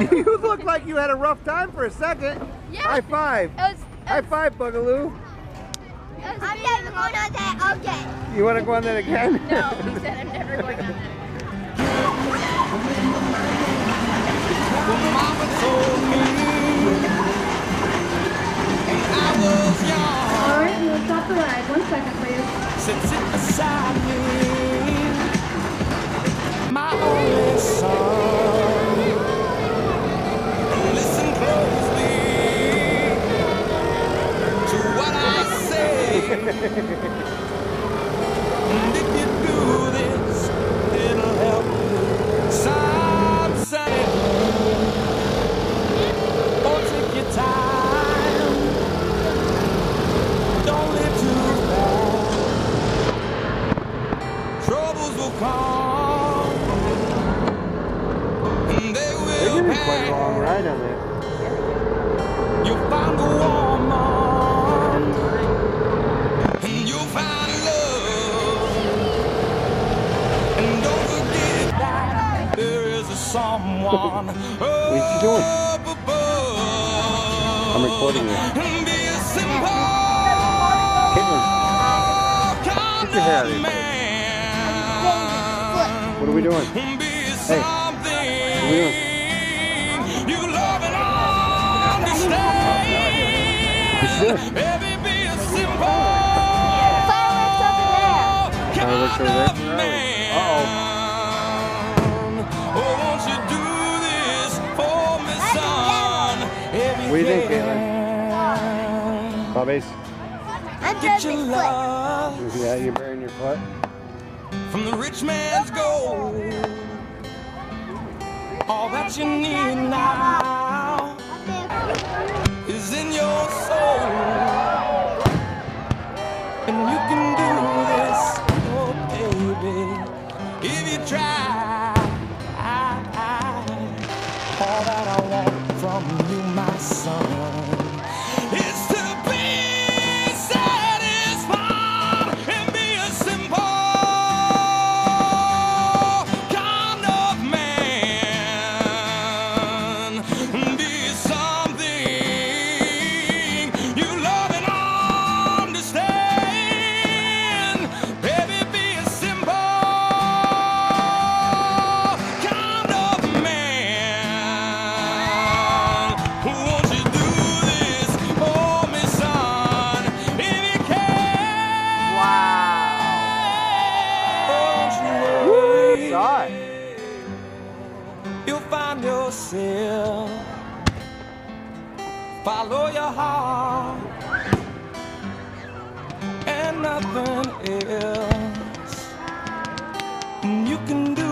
You look like you had a rough time for a second. Yeah. High five. High five, Boogaloo. I'm never going on that again. You want to go on that again? No, he said I'm never going on that. Mama told me when I was young. All right, we'll stop the ride. 1 second, please. Sit beside me, my only son. Listen closely to what I say. And if you do this, it'll help you. Some say, oh, take your time. Don't live too fast. Troubles will come, and they They're will gonna be quite a long pass. ride on that. You'll find a woman, and you'll find love. And don't forget that there is a someone What you doing? up above. I'm recording you. And be a simple Caitlin, kind get your hair out of of your face. man. What are we doing? Be Hey, something what are we doing? you love and understand. What's this? Baby, be a simple Fireworks over there. Fireworks over kind there? of man. Uh-oh. Oh, won't you do this for me, son? If What do you think, can. Bobbies? I'm Get just your foot. love Yeah, you're burying your foot? from the rich man's gold. All that you need now is in your soul. And you can do this, oh baby, if you try. All that I want from you, my son, is to be satisfied and be a simple kind of man. Be something you love and understand. Baby, be a simple kind of man. Won't you do this for me, son, if you can? Don't you worry. Saw it. You'll find yourself. Follow your heart and nothing else. And you can do